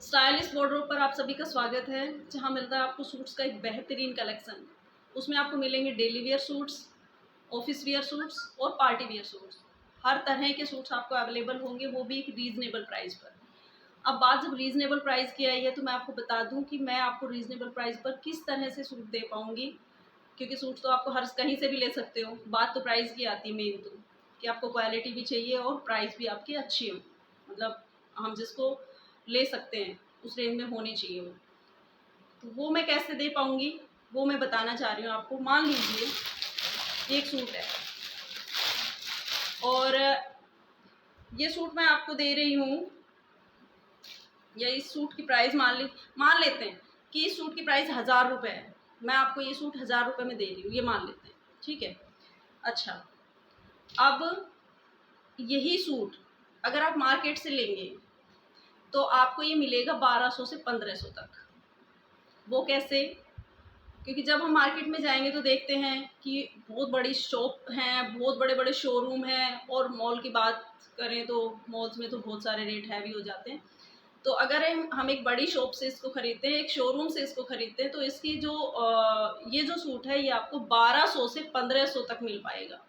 Stylish wardrobe पर आप सभी का स्वागत है, जहां मिलता है आपको सूट्स का एक बेहतरीन कलेक्शन। उसमें आपको मिलेंगे daily wear suits, office wear suits और पार्टी वेयर सूट्स। हर तरह के सूट्स आपको अवेलेबल होंगे, वो भी एक रीज़नेबल प्राइस पर। अब बात जब रीज़नेबल प्राइस की आई है, तो मैं आपको बता दूं कि मैं आपको रीज़नेबल प्राइस पर किस तरह से सूट दे पाऊंगी, क्योंकि सूट तो आपको हर कहीं से भी ले सकते हो। बात तो प्राइस की आती है मेन, तो कि आपको क्वालिटी भी चाहिए और प्राइस भी आपकी अच्छी हो, मतलब हम जिसको ले सकते हैं उस रेंज में होनी चाहिए वो। तो वो मैं कैसे दे पाऊंगी वो मैं बताना चाह रही हूँ आपको। मान लीजिए एक सूट है और ये सूट मैं आपको दे रही हूँ, या इस सूट की प्राइस मान लेते हैं कि इस सूट की प्राइस 1000 रुपये है। मैं आपको ये सूट 1000 रुपये में दे रही हूँ, ये मान लेते हैं, ठीक है। अच्छा, अब यही सूट अगर आप मार्केट से लेंगे तो आपको ये मिलेगा 1200 से 1500 तक। वो कैसे? क्योंकि जब हम मार्केट में जाएंगे तो देखते हैं कि बहुत बड़ी शॉप हैं, बहुत बड़े बड़े शोरूम हैं, और मॉल की बात करें तो मॉल्स में तो बहुत सारे रेट हैवी हो जाते हैं। तो अगर हम एक बड़ी शॉप से इसको खरीदते हैं, एक शोरूम से इसको खरीदते हैं, तो इसकी जो ये जो सूट है ये आपको 1200 से 1500 तक मिल पाएगा,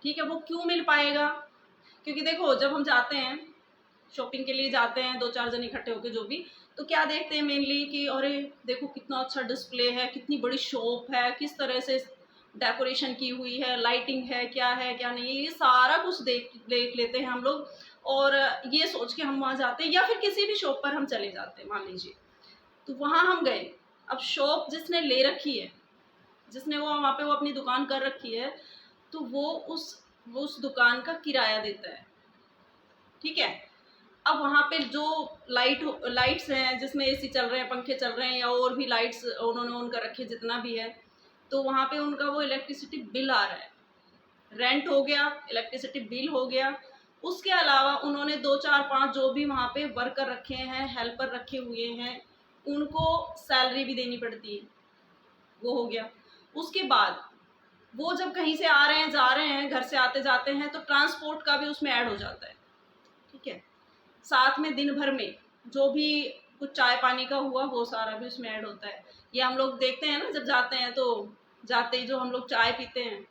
ठीक है। वो क्यों मिल पाएगा? क्योंकि देखो, जब हम जाते हैं शॉपिंग के लिए, जाते हैं दो चार जन इकट्ठे होकर जो भी, तो क्या देखते हैं मेनली कि अरे देखो कितना अच्छा डिस्प्ले है, कितनी बड़ी शॉप है, किस तरह से डेकोरेशन की हुई है, लाइटिंग है क्या नहीं है, ये सारा कुछ देख लेते हैं हम लोग। और ये सोच के हम वहाँ जाते हैं, या फिर किसी भी शॉप पर हम चले जाते हैं मान लीजिए। तो वहाँ हम गए, अब शॉप जिसने ले रखी है, जिसने वो वहाँ पे वो अपनी दुकान कर रखी है, तो वो उस दुकान का किराया देता है, ठीक है। अब वहाँ पे जो लाइट्स हैं, जिसमें एसी चल रहे हैं, पंखे चल रहे हैं, या और भी लाइट्स उन्होंने ऑन कर रखे जितना भी है, तो वहाँ पे उनका वो इलेक्ट्रिसिटी बिल आ रहा है। रेंट हो गया, इलेक्ट्रिसिटी बिल हो गया, उसके अलावा उन्होंने 2 4 5 जो भी वहाँ पे वर्कर रखे हैं, हेल्पर रखे हुए हैं, उनको सैलरी भी देनी पड़ती है, वो हो गया। उसके बाद वो जब कहीं से आ रहे हैं, जा रहे हैं, घर से आते जाते हैं, तो ट्रांसपोर्ट का भी उसमें ऐड हो जाता है, ठीक है। साथ में दिन भर में जो भी कुछ चाय पानी का हुआ, वो सारा भी उसमें ऐड होता है। ये हम लोग देखते हैं ना, जब जाते हैं तो जाते ही जो हम लोग चाय पीते हैं,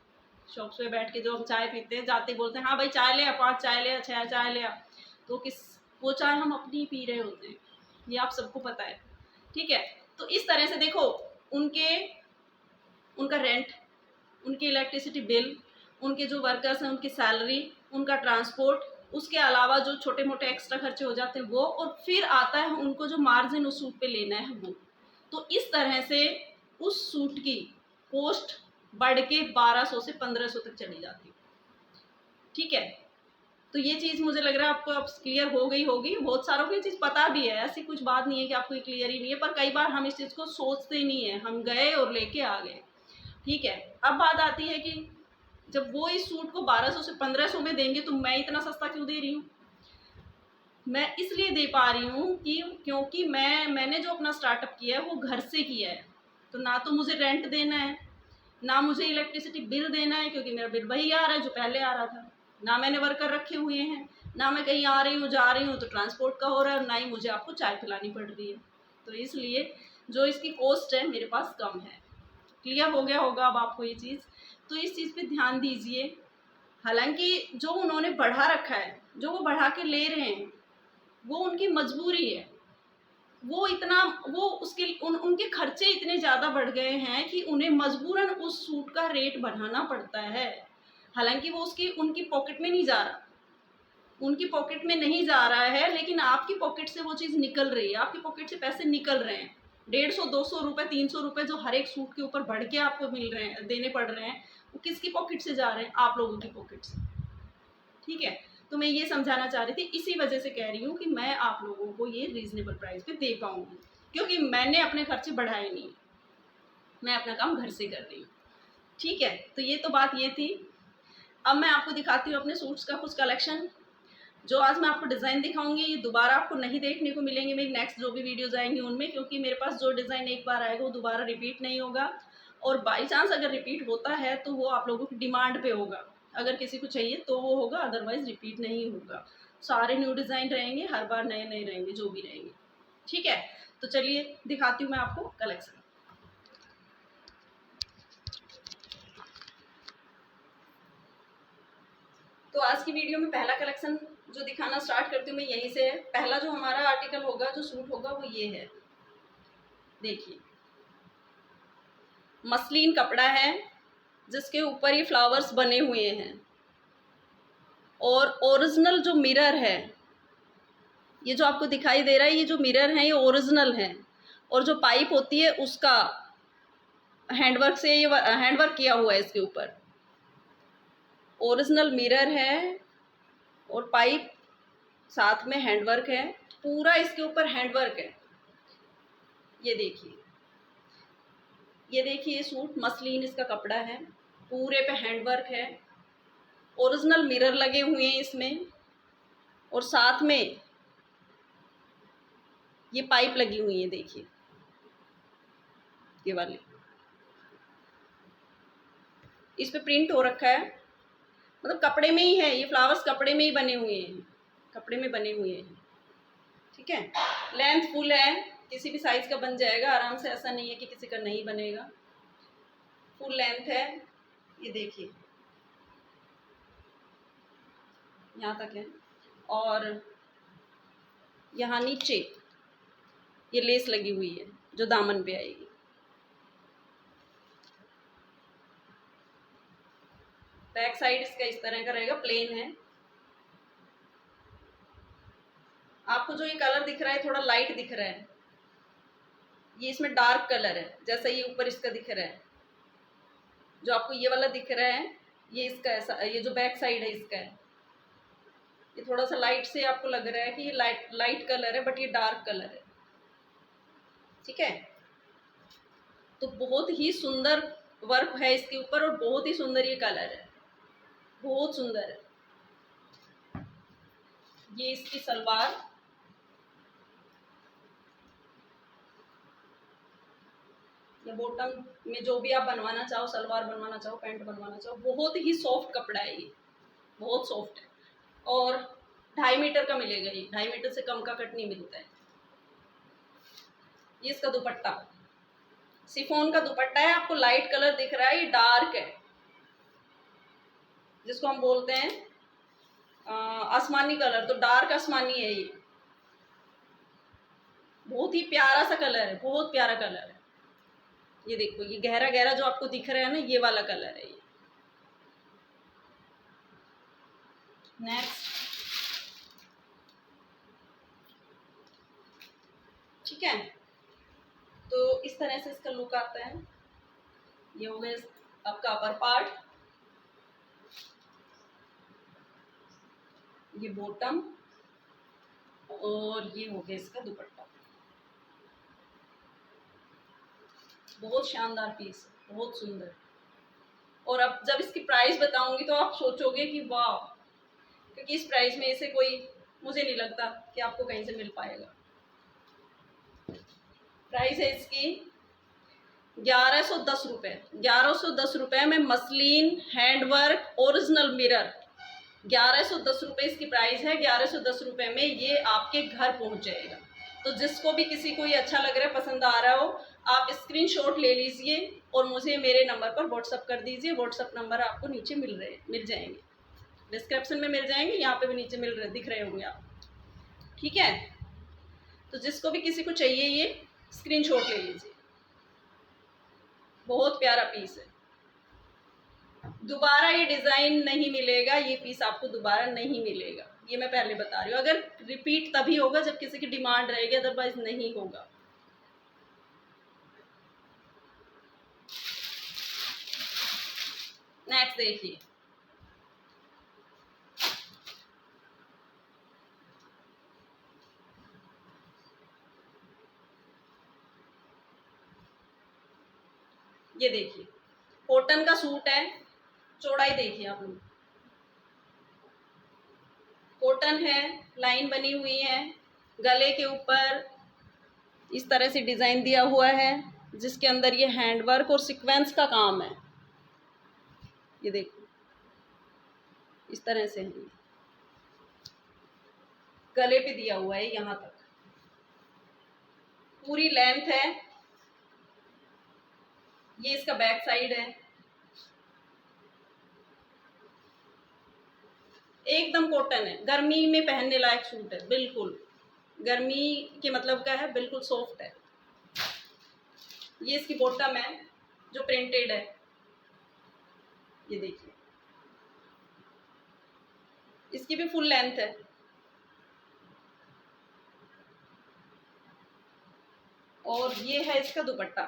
शॉप्स पे बैठ के जो हम चाय पीते हैं, जाते ही बोलते हैं हाँ भाई चाय ले आ, 5 चाय ले आ, 6 चाय ले आ। तो वो चाय हम अपनी पी रहे होते हैं, ये आप सबको पता है, ठीक है। तो इस तरह से देखो, उनका रेंट, उनकी इलेक्ट्रिसिटी बिल, उनके जो वर्कर्स हैं उनकी सैलरी, उनका ट्रांसपोर्ट, उसके अलावा जो छोटे मोटे एक्स्ट्रा खर्चे हो जाते हैं वो, और फिर आता है उनको जो मार्जिन उस सूट पे लेना है वो। तो इस तरह से उस सूट की कॉस्ट बढ़ के 1200 से 1500 तक चली जाती है, ठीक है। तो ये चीज़ मुझे लग रहा है आपको अब क्लियर हो गई होगी। बहुत सारों को ये चीज़ पता भी है, ऐसी कुछ बात नहीं है कि आपको ये क्लियर ही नहीं है, पर कई बार हम इस चीज़ को सोचते नहीं है, हम गए और लेके आ गए, ठीक है। अब बात आती है कि जब वो इस सूट को 1200 से 1500 में देंगे, तो मैं इतना सस्ता क्यों दे रही हूँ? मैं इसलिए दे पा रही हूँ कि क्योंकि मैंने जो अपना स्टार्टअप किया है वो घर से किया है। तो ना तो मुझे रेंट देना है, ना मुझे इलेक्ट्रिसिटी बिल देना है, क्योंकि मेरा बिल वही आ रहा है जो पहले आ रहा था। ना मैंने वर्कर रखे हुए हैं, ना मैं कहीं आ रही हूँ जा रही हूँ तो ट्रांसपोर्ट का हो रहा है, और ना ही मुझे आपको चाय पिलानी पड़ रही है। तो इसलिए जो इसकी कॉस्ट है मेरे पास कम है। क्लियर हो गया होगा अब आपको ये चीज़। तो इस चीज़ पे ध्यान दीजिए। हालांकि जो उन्होंने बढ़ा रखा है, जो वो बढ़ा के ले रहे हैं, वो उनकी मजबूरी है। वो इतना वो उसके उनके खर्चे इतने ज़्यादा बढ़ गए हैं कि उन्हें मजबूरन उस सूट का रेट बढ़ाना पड़ता है। हालांकि वो उसकी उनकी पॉकेट में नहीं जा रहा, उनकी पॉकेट में नहीं जा रहा है, लेकिन आपकी पॉकेट से वो चीज़ निकल रही है, आपकी पॉकेट से पैसे निकल रहे हैं। 150 200 रुपये 300 रुपये जो हर एक सूट के ऊपर बढ़ के आपको मिल रहे हैं, देने पड़ रहे हैं, वो किसकी पॉकेट से जा रहे हैं? आप लोगों की पॉकेट से, ठीक है। तो मैं ये समझाना चाह रही थी, इसी वजह से कह रही हूँ कि मैं आप लोगों को ये रीज़नेबल प्राइस पे दे पाऊँगी, क्योंकि मैंने अपने खर्चे बढ़ाए नहीं, मैं अपना काम घर से कर रही हूँ, ठीक है। तो ये तो बात ये थी। अब मैं आपको दिखाती हूँ अपने सूट्स का कुछ कलेक्शन। जो आज मैं आपको डिज़ाइन दिखाऊंगी, ये दोबारा आपको नहीं देखने को मिलेंगे मेरी नेक्स्ट जो भी वीडियोस आएंगी उनमें, क्योंकि मेरे पास जो डिज़ाइन एक बार आएगा वो दोबारा रिपीट नहीं होगा, और बाई चांस अगर रिपीट होता है तो वो आप लोगों की डिमांड पे होगा। अगर किसी को चाहिए तो वो होगा, अदरवाइज़ रिपीट नहीं होगा। सारे न्यू डिज़ाइन रहेंगे, हर बार नए नए रहेंगे जो भी रहेंगे, ठीक है, तो चलिए दिखाती हूँ मैं आपको कलेक्शन। तो आज की वीडियो में पहला कलेक्शन जो दिखाना स्टार्ट करती हूँ मैं यहीं से है। पहला जो हमारा आर्टिकल होगा, जो सूट होगा, वो ये है। देखिए, मसलिन कपड़ा है जिसके ऊपर ये फ्लावर्स बने हुए हैं, और ओरिजिनल जो मिरर है, ये जो आपको दिखाई दे रहा है, ये जो मिरर है ये ओरिजिनल है, और जो पाइप होती है उसका हैंडवर्क से ये हैंडवर्क किया हुआ है इसके ऊपर। ओरिजिनल मिरर है और पाइप साथ में हैंडवर्क है, पूरा इसके ऊपर हैंडवर्क है। ये देखिए, ये देखिए, ये सूट मसलिन इसका कपड़ा है, पूरे पे हैंडवर्क है, ओरिजिनल मिरर लगे हुए हैं इसमें, और साथ में ये पाइप लगी हुई है। देखिए, ये वाली, इस पे प्रिंट हो रखा है, मतलब कपड़े में ही है, ये फ्लावर्स कपड़े में ही बने हुए हैं, कपड़े में बने हुए हैं। ठीक है, लेंथ फुल है, किसी भी साइज का बन जाएगा आराम से, ऐसा नहीं है कि किसी का नहीं बनेगा, फुल लेंथ है। ये देखिए, यहाँ तक है, और यहाँ नीचे ये लेस लगी हुई है जो दामन पे आएगी। बैक साइड इसका इस तरह का रहेगा, प्लेन है। आपको जो ये कलर दिख रहा है थोड़ा लाइट दिख रहा है, ये इसमें डार्क कलर है, जैसा ये ऊपर इसका दिख रहा है। जो आपको ये वाला दिख रहा है ये इसका ऐसा, ये जो बैक साइड है इसका है, ये थोड़ा सा लाइट से आपको लग रहा है कि ये लाइट कलर है, बट ये डार्क कलर है। ठीक है, तो बहुत ही सुंदर वर्क है इसके ऊपर, और बहुत ही सुंदर ये कलर है, बहुत सुंदर है। ये इसकी सलवार, या बॉटम में जो भी आप बनवाना चाहो, सलवार बनवाना चाहो, पैंट बनवाना चाहो, बहुत ही सॉफ्ट कपड़ा है ये, बहुत सॉफ्ट है। और 2.5 मीटर का मिलेगा ये, 2.5 मीटर से कम का कट नहीं मिलता है। ये इसका दुपट्टा, शिफॉन का दुपट्टा है, आपको लाइट कलर दिख रहा है, ये डार्क है, जिसको हम बोलते हैं आसमानी कलर, तो डार्क आसमानी है ये, बहुत ही प्यारा सा कलर है, बहुत प्यारा कलर है। ये देखो, ये गहरा गहरा जो आपको दिख रहा है ना, ये वाला कलर है ये। नेक्स्ट, ठीक है, तो इस तरह से इसका लुक आता है। ये हो गया आपका अपर पार्ट, ये बॉटम, और ये हो गया इसका दुपट्टा। बहुत शानदार पीस है, बहुत सुंदर। और अब जब इसकी प्राइस बताऊंगी तो आप सोचोगे कि वाह, क्योंकि इस प्राइस में इसे कोई, मुझे नहीं लगता कि आपको कहीं से मिल पाएगा। प्राइस है इसकी 1110 रुपये, 1110 रुपये में मसलिन हैंडवर्क ओरिजिनल मिरर, 1110 रुपये इसकी प्राइस है। 1110 रुपये में ये आपके घर पहुंच जाएगा। तो जिसको भी, किसी को ये अच्छा लग रहा है, पसंद आ रहा हो, आप स्क्रीनशॉट ले लीजिए और मुझे मेरे नंबर पर व्हाट्सअप कर दीजिए। व्हाट्सअप नंबर आपको नीचे मिल जाएंगे, डिस्क्रिप्शन में मिल जाएंगे, यहाँ पे भी नीचे दिख रहे होंगे आप। ठीक है, तो जिसको भी किसी को चाहिए ये स्क्रीनशॉट ले लीजिए, बहुत प्यारा पीस है। दोबारा ये डिज़ाइन नहीं मिलेगा, ये पीस आपको दोबारा नहीं मिलेगा, ये मैं पहले बता रही हूँ। अगर रिपीट तभी होगा जब किसी की डिमांड रहेगी, अदरवाइज नहीं होगा। नेक्स्ट देखिए, ये देखिए, कॉटन का सूट है, चौड़ाई देखिए आप लोग, कॉटन है, लाइन बनी हुई है, गले के ऊपर इस तरह से डिज़ाइन दिया हुआ है, जिसके अंदर ये हैंडवर्क और सीक्वेंस का काम है। ये देखो, इस तरह से है, गले पे दिया हुआ है यहाँ तक। पूरी लेंथ है। ये इसका बैक साइड है। एकदम कॉटन है, गर्मी में पहनने लायक सूट है, बिल्कुल गर्मी के मतलब का है, बिल्कुल सॉफ्ट है। ये इसकी बॉटम है जो प्रिंटेड है, ये देखिए। इसकी भी फुल लेंथ है। और ये है इसका दुपट्टा।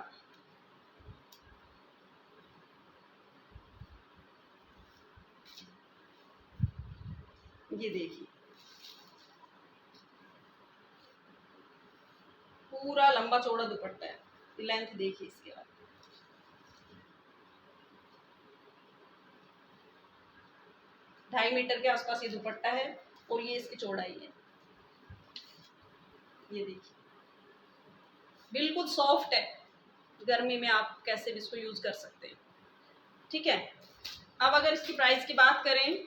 ये देखिए पूरा लंबा चौड़ा दुपट्टा है। लेंथ देखिए इसके बाद, 2.5 मीटर के आसपास ये दुपट्टा है और ये इसकी चौड़ाई है। ये देखिए बिल्कुल सॉफ्ट है, गर्मी में आप कैसे भी इसको यूज कर सकते हैं। ठीक है, अब अगर इसकी प्राइस की बात करें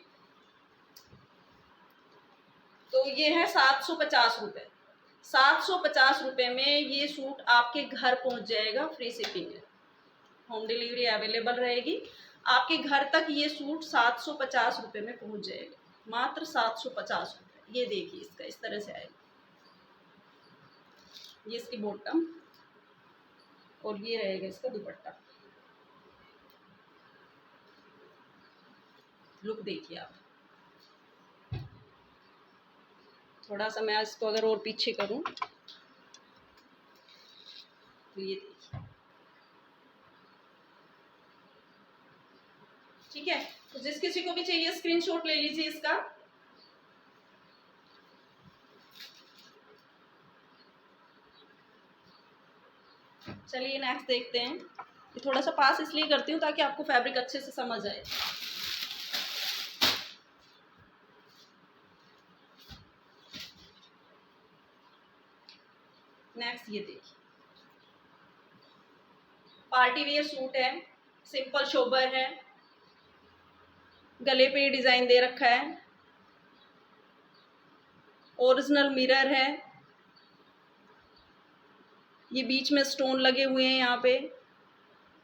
तो ये है 750 रुपये। 750 रुपये में ये सूट आपके घर पहुंच जाएगा, फ्री शिपिंग है, होम डिलीवरी अवेलेबल रहेगी। आपके घर तक ये सूट 750 रुपये में पहुंच जाएगा, मात्र 750 रुपये। ये देखिए इसका इस तरह से आएगा। ये इसकी बॉटम और ये रहेगा इसका दुपट्टा। लुक देखिए आप। थोड़ा सा मैं इसको अगर और पीछे करूं तो ये देखिए। ठीक है, तो जिस किसी को भी चाहिए स्क्रीनशॉट ले लीजिए इसका। चलिए नेक्स्ट देखते हैं। ये थोड़ा सा पास इसलिए करती हूँ ताकि आपको फैब्रिक अच्छे से समझ आए। नेक्स्ट ये देखिए, पार्टी वेयर सूट है, सिंपल शोबर है, गले पे डिजाइन दे रखा है, ओरिजिनल मिरर है, ये बीच में स्टोन लगे हुए हैं, यहाँ पे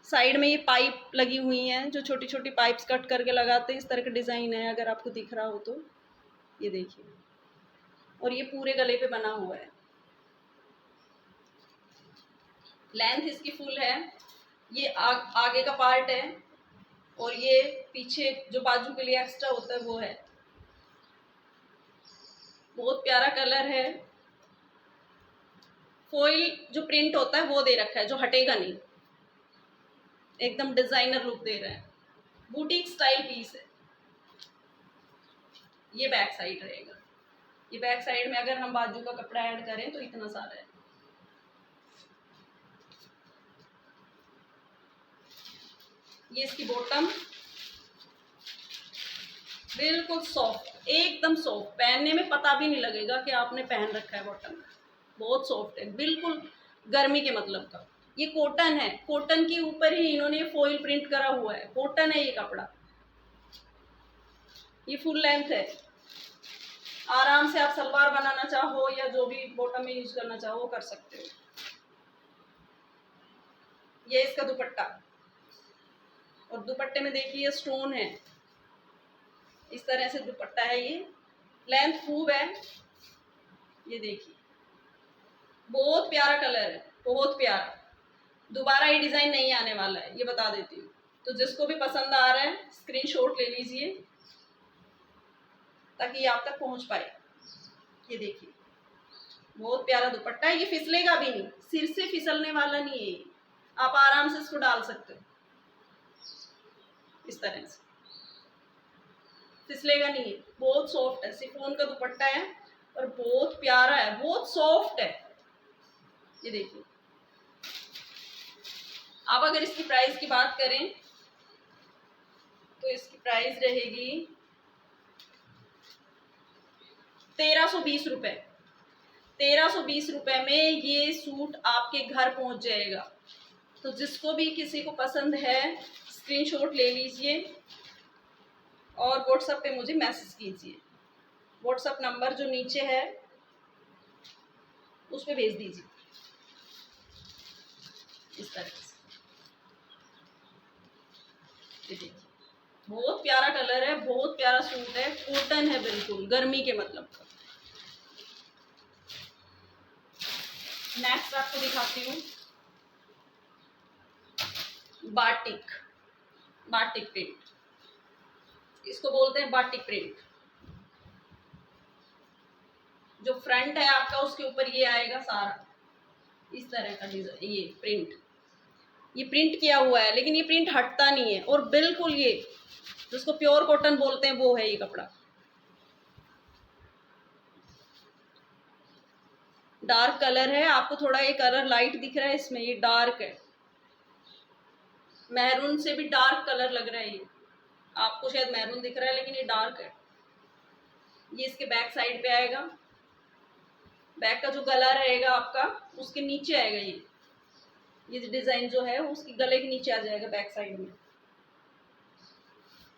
साइड में ये पाइप लगी हुई हैं, जो छोटी छोटी पाइप्स कट करके लगाते हैं, इस तरह का डिजाइन है, अगर आपको दिख रहा हो तो ये देखिए। और ये पूरे गले पे बना हुआ है। लेंथ इसकी फुल है। ये आगे का पार्ट है और ये पीछे जो बाजू के लिए एक्स्ट्रा होता है वो है। बहुत प्यारा कलर है। फॉइल जो प्रिंट होता है वो दे रखा है, जो हटेगा नहीं, एकदम डिजाइनर लुक दे रहा है, बुटीक स्टाइल पीस है। ये बैक साइड रहेगा। ये बैक साइड में अगर हम बाजू का कपड़ा ऐड करें तो इतना सारा है। ये इसकी बॉटम, बिल्कुल सॉफ्ट, एकदम सॉफ्ट, पहनने में पता भी नहीं लगेगा कि आपने पहन रखा है। बॉटम बहुत सॉफ्ट है, बिल्कुल गर्मी के मतलब का। ये कॉटन है, कॉटन के ऊपर ही इन्होंने फॉइल प्रिंट करा हुआ है, कॉटन है ये कपड़ा। ये फुल लेंथ है, आराम से आप सलवार बनाना चाहो या जो भी बॉटम में यूज करना चाहो वो कर सकते हो। ये इसका दुपट्टा, और दुपट्टे में देखिए स्टोन है, इस तरह से दुपट्टा है। ये लेंथ खूब है। ये देखिए बहुत प्यारा कलर है, बहुत प्यारा। दोबारा ये डिजाइन नहीं आने वाला है, ये बता देती हूँ। तो जिसको भी पसंद आ रहा है स्क्रीनशॉट ले लीजिए ताकि ये आप तक पहुंच पाए। ये देखिए बहुत प्यारा दुपट्टा है। ये फिसलेगा भी नहीं, सिर से फिसलने वाला नहीं है, आप आराम से इसको डाल सकते हो, इस तरह से फिसलेगा नहीं है। बहुत सॉफ्ट है, शिफॉन का दुपट्टा है और बहुत प्यारा है, बहुत सॉफ्ट है। ये देखिए। अब अगर इसकी प्राइस की बात करें तो इसकी प्राइस रहेगी 1320 रुपये। 1320 रुपये में ये सूट आपके घर पहुंच जाएगा। तो जिसको भी किसी को पसंद है स्क्रीनशॉट ले लीजिए और व्हाट्सएप पे मुझे मैसेज कीजिए। व्हाट्सएप नंबर जो नीचे है उस पर भेज दीजिए। इस तरह से। ये देखिए बहुत प्यारा कलर है, बहुत प्यारा सूट है, कॉटन है बिल्कुल गर्मी के मतलब का। नेक्स्ट आपको दिखाती हूँ बाटिक, बाटिक प्रिंट, इसको बोलते हैं बाटिक प्रिंट। जो फ्रंट है आपका उसके ऊपर ये आएगा सारा इस तरह का डिजाइन, ये प्रिंट किया हुआ है, लेकिन ये प्रिंट हटता नहीं है और बिल्कुल ये जिसको प्योर कॉटन बोलते हैं वो है ये कपड़ा। डार्क कलर है, आपको थोड़ा ये कलर लाइट दिख रहा है इसमें, ये डार्क है, मैरून से भी डार्क कलर लग रहा है ये, आपको शायद मैरून दिख रहा है लेकिन ये डार्क है। ये इसके बैक साइड पे आएगा, बैक का जो गला रहेगा आपका उसके नीचे आएगा ये डिजाइन जो है उसकी गले के नीचे आ जाएगा बैक साइड में,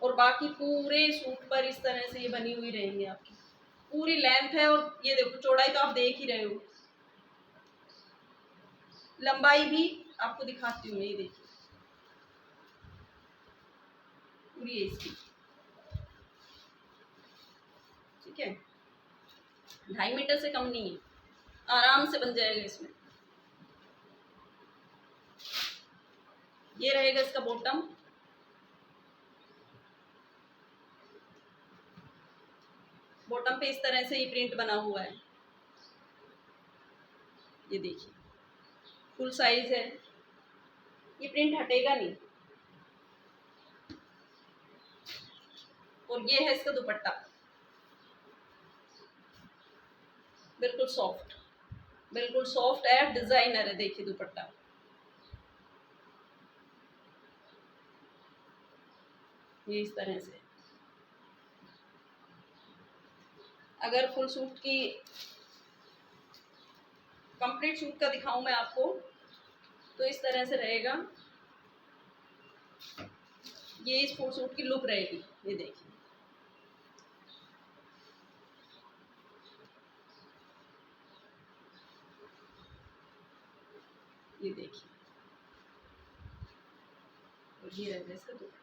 और बाकी पूरे सूट पर इस तरह से ये बनी हुई रहेंगी आपकी, पूरी लेंथ है। और ये देखो चौड़ाई तो आप देख ही रहे हो, लंबाई भी आपको दिखाती हूँ, ये देखिए पूरी है इसकी, ठीक है, 2.5 मीटर से कम नहीं है, आराम से बन जाएगा इसमें। ये रहेगा इसका बॉटम, बॉटम पे इस तरह से ये प्रिंट बना हुआ है, ये देखिए फुल साइज है, ये प्रिंट हटेगा नहीं। और ये है इसका दुपट्टा, बिल्कुल सॉफ्ट, बिल्कुल सॉफ्ट है, डिजाइनर है, देखिए दुपट्टा ये इस तरह से। अगर फुल सूट की कंप्लीट सूट का दिखाऊं मैं आपको तो इस तरह से रहेगा, ये इस फुल सूट की लुक रहेगी, ये देखिए ये देखिए, और ये रहेगा इसका दुपट्टा,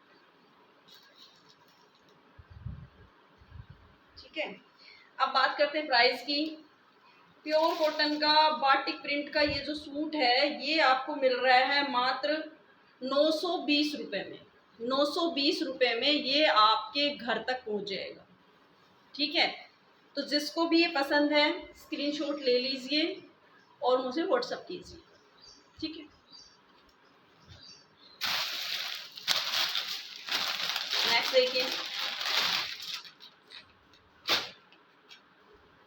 ठीक है। अब बात करते हैं प्राइस की। प्योर कॉटन का बाटिक प्रिंट का ये जो सूट है ये आपको मिल रहा है मात्र 920 रुपये में, 920 रुपये में ये आपके घर तक पहुंच जाएगा, ठीक है। तो जिसको भी ये पसंद है स्क्रीनशॉट ले लीजिए और मुझे व्हाट्सएप कीजिए, ठीक है। नेक्स्ट देखिए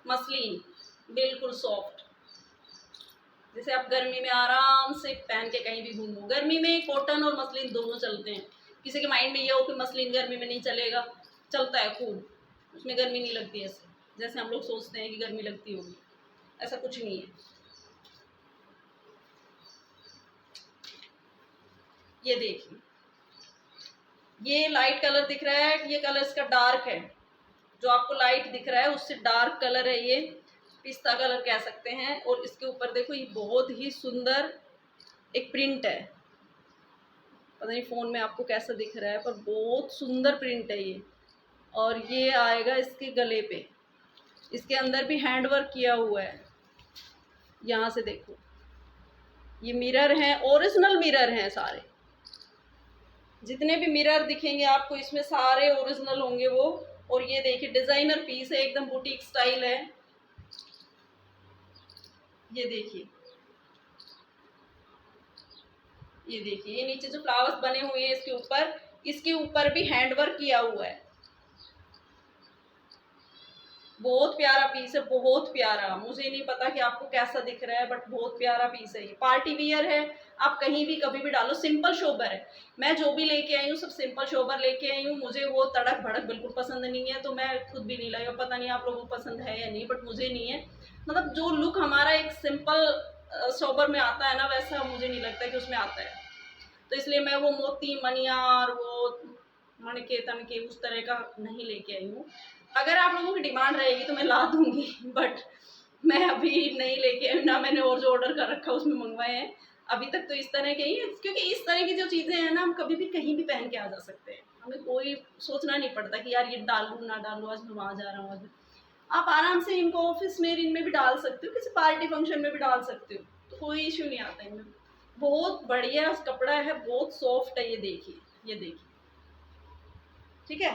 मसलिन, बिल्कुल सॉफ्ट, जैसे आप गर्मी में आराम से पहन के कहीं भी घूमो। गर्मी में कॉटन और मसलिन दोनों चलते हैं, किसी के माइंड में ये हो कि मसलिन गर्मी में नहीं चलेगा, चलता है खूब, उसमें गर्मी नहीं लगती ऐसे जैसे हम लोग सोचते हैं कि गर्मी लगती होगी, ऐसा कुछ नहीं है। ये देखिए ये लाइट कलर दिख रहा है, ये कलर इसका डार्क है, जो आपको लाइट दिख रहा है उससे डार्क कलर है, ये पिस्ता कलर कह सकते हैं। और इसके ऊपर देखो ये बहुत ही सुंदर एक प्रिंट है, पता नहीं फ़ोन में आपको कैसा दिख रहा है पर बहुत सुंदर प्रिंट है ये। और ये आएगा इसके गले पे, इसके अंदर भी हैंड वर्क किया हुआ है, यहाँ से देखो ये मिरर हैं, ओरिजिनल मिरर हैं सारे, जितने भी मिरर दिखेंगे आपको इसमें सारे ओरिजिनल होंगे वो। और ये देखिए डिजाइनर पीस है, एकदम बुटीक स्टाइल है, ये देखिए, ये देखिए ये नीचे जो फ्लावर्स बने हुए हैं इसके ऊपर भी हैंड वर्क किया हुआ है, बहुत प्यारा पीस है, बहुत प्यारा। मुझे नहीं पता कि आपको कैसा दिख रहा है बट बहुत प्यारा पीस है, ये पार्टी वियर है, आप कहीं भी कभी भी डालो, सिंपल शोबर है। मैं जो भी लेके आई हूँ सब सिंपल शोबर लेके आई हूँ, मुझे वो तड़क भड़क बिल्कुल पसंद नहीं है, तो मैं खुद भी नहीं लाई, पता नहीं आप लोगों को पसंद है या नहीं, बट मुझे नहीं है। मतलब जो लुक हमारा एक सिंपल शोबर में आता है ना, वैसा मुझे नहीं लगता कि उसमें आता है, तो इसलिए मैं वो मोती मनियार वो मणके तणके उस तरह का नहीं लेके आई हूँ। अगर आप लोगों की डिमांड रहेगी तो मैं ला दूंगी, बट मैं अभी नहीं लेके आई, ना मैंने और जो ऑर्डर कर रखा है उसमें मंगवाए हैं, अभी तक तो इस तरह के ही है, क्योंकि इस तरह की जो चीज़ें हैं ना हम कभी भी कहीं भी पहन के आ जा सकते हैं, हमें कोई सोचना नहीं पड़ता कि यार ये डालूँ ना डालूँ, आज मैं वहाँ जा रहा हूँ। आज आप आराम से इनको ऑफिस में इनमें भी डाल सकते हो, किसी पार्टी फंक्शन में भी डाल सकते हो, तो कोई इश्यू नहीं आता इनमें। बहुत बढ़िया कपड़ा है, बहुत सॉफ्ट है, ये देखिए, ये देखिए, ठीक है।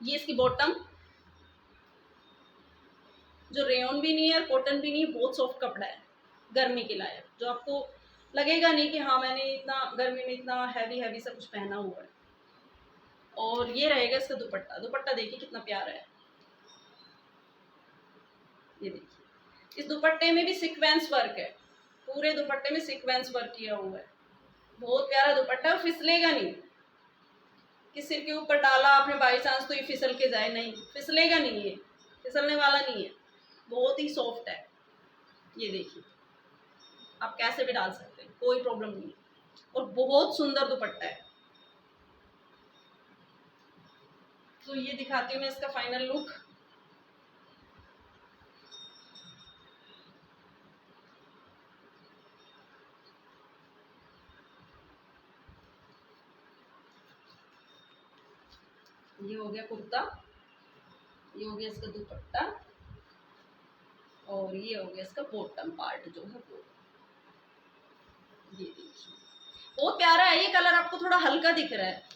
ये इसकी बॉटम, जो रेयन भी नहीं है, कॉटन भी नहीं है, बहुत सॉफ्ट कपड़ा है, गर्मी के लायक, जो आपको लगेगा नहीं कि हाँ मैंने इतना गर्मी में इतना हैवी हैवी सा कुछ पहना हुआ है। और ये रहेगा इसका दुपट्टा, दुपट्टा देखिए कितना प्यारा है, ये देखिए। इस दुपट्टे में भी सीक्वेंस वर्क है, पूरे दुपट्टे में सीक्वेंस वर्क किया हुआ है, बहुत प्यारा दुपट्टा, फिसलेगा नहीं कि सिर के ऊपर डाला आपने बाई चांस तो ये फिसल के जाए, नहीं फिसलेगा नहीं, ये फिसलने वाला नहीं है, बहुत ही सॉफ्ट है। ये देखिए, आप कैसे भी डाल सकते हैं, कोई प्रॉब्लम नहीं है, और बहुत सुंदर दुपट्टा है। तो ये दिखाती हूँ मैं इसका फाइनल लुक। ये हो गया कुर्ता, ये हो गया इसका दुपट्टा, और ये हो गया इसका बॉटम पार्ट जो है वो। ये देखिए, बहुत प्यारा है। ये कलर आपको थोड़ा हल्का दिख रहा है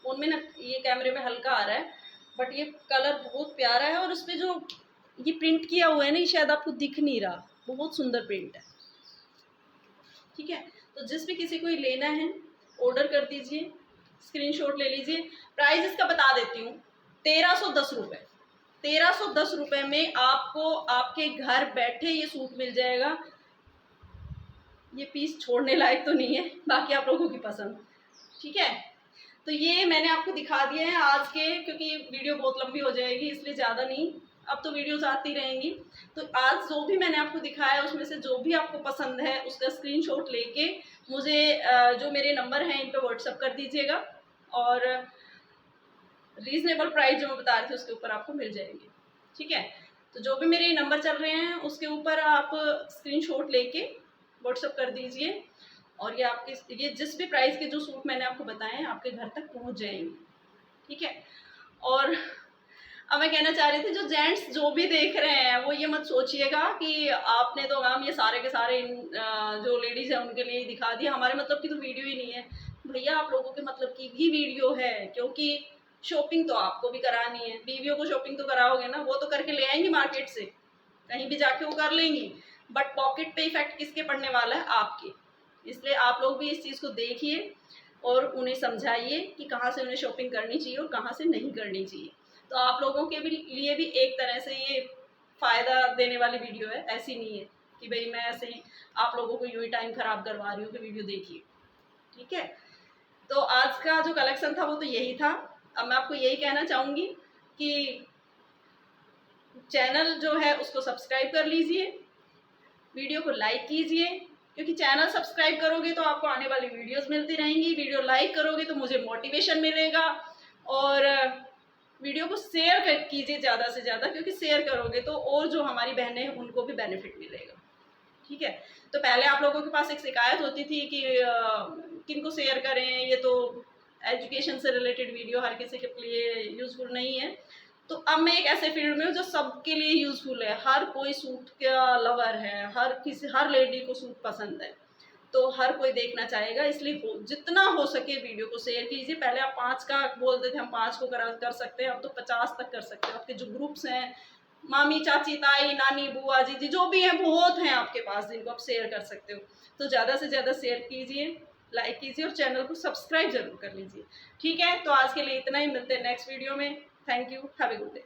फोन में ना, ये कैमरे में हल्का आ रहा है, बट ये कलर बहुत प्यारा है। और उसपे जो ये प्रिंट किया हुआ है ना, ये शायद आपको दिख नहीं रहा, बहुत सुंदर प्रिंट है, ठीक है। तो जिस भी किसी को ये लेना है ऑर्डर कर दीजिए, स्क्रीनशॉट ले लीजिए। प्राइस इसका बता देती हूँ, 1310 रुपये। 1310 रुपये में आपको आपके घर बैठे ये सूट मिल जाएगा। ये पीस छोड़ने लायक तो नहीं है, बाकी आप लोगों की पसंद, ठीक है। तो ये मैंने आपको दिखा दिए हैं आज के, क्योंकि वीडियो बहुत लंबी हो जाएगी इसलिए ज़्यादा नहीं, अब तो वीडियोस आती रहेंगी। तो आज जो भी मैंने आपको दिखाया उसमें से जो भी आपको पसंद है उसका स्क्रीनशॉट लेके मुझे जो मेरे नंबर हैं इन पे व्हाट्सअप कर दीजिएगा, और रीज़नेबल प्राइस जो मैं बता रही थी उसके ऊपर आपको मिल जाएंगे, ठीक है। तो जो भी मेरे नंबर चल रहे हैं उसके ऊपर आप स्क्रीनशॉट लेके व्हाट्सअप कर दीजिए, और ये आपके ये जिस भी प्राइस के जो सूट मैंने आपको बताए हैं आपके घर तक पहुंच जाएंगे, ठीक है। और अब मैं कहना चाह रही थी, जो जेंट्स जो भी देख रहे हैं वो ये मत सोचिएगा कि आपने तो मैम ये सारे के सारे जो लेडीज़ हैं उनके लिए दिखा दिया, हमारे मतलब की तो वीडियो ही नहीं है। भैया आप लोगों के मतलब की भी वीडियो है, क्योंकि शॉपिंग तो आपको भी करानी है, बीवियों को शॉपिंग तो कराओगे ना, वो तो करके ले आएंगी मार्केट से, कहीं भी जाके वो कर लेंगी, बट पॉकेट पे इफेक्ट किसके पड़ने वाला है, आपके। इसलिए आप लोग भी इस चीज़ को देखिए और उन्हें समझाइए कि कहाँ से उन्हें शॉपिंग करनी चाहिए और कहाँ से नहीं करनी चाहिए। तो आप लोगों के भी लिए भी एक तरह से ये फ़ायदा देने वाली वीडियो है, ऐसी नहीं है कि भाई मैं ऐसे ही आप लोगों को यूँ ही टाइम ख़राब करवा रही हूँ कि वीडियो देखिए, ठीक है। तो आज का जो कलेक्शन था वो तो यही था। अब मैं आपको यही कहना चाहूँगी कि चैनल जो है उसको सब्सक्राइब कर लीजिए, वीडियो को लाइक कीजिए, क्योंकि चैनल सब्सक्राइब करोगे तो आपको आने वाली वीडियोस मिलती रहेंगी, वीडियो लाइक करोगे तो मुझे मोटिवेशन मिलेगा, और वीडियो को शेयर कीजिए ज़्यादा से ज़्यादा, क्योंकि शेयर करोगे तो और जो हमारी बहनें हैं उनको भी बेनिफिट मिलेगा, ठीक है। तो पहले आप लोगों के पास एक शिकायत होती थी कि किनको शेयर करें, ये तो एजुकेशन से रिलेटेड वीडियो हर किसी के लिए यूज़फुल नहीं है। तो अब मैं एक ऐसे फील्ड में हूँ जो सबके लिए यूज़फुल है, हर कोई सूट का लवर है, हर लेडी को सूट पसंद है, तो हर कोई देखना चाहेगा, इसलिए जितना हो सके वीडियो को शेयर कीजिए। पहले आप 5 का बोलते थे, हम 5 को कर सकते हैं, अब तो 50 तक कर सकते हैं। आपके जो ग्रुप्स हैं, मामी, चाची, ताई, नानी, बुआ, जीजी जो भी हैं बहुत हैं आपके पास जिनको आप शेयर कर सकते हो। तो ज़्यादा से ज़्यादा शेयर कीजिए, लाइक कीजिए और चैनल को सब्सक्राइब जरूर कर लीजिए, ठीक है। तो आज के लिए इतना ही, मिलते हैं नेक्स्ट वीडियो में। Thank you, have a good day.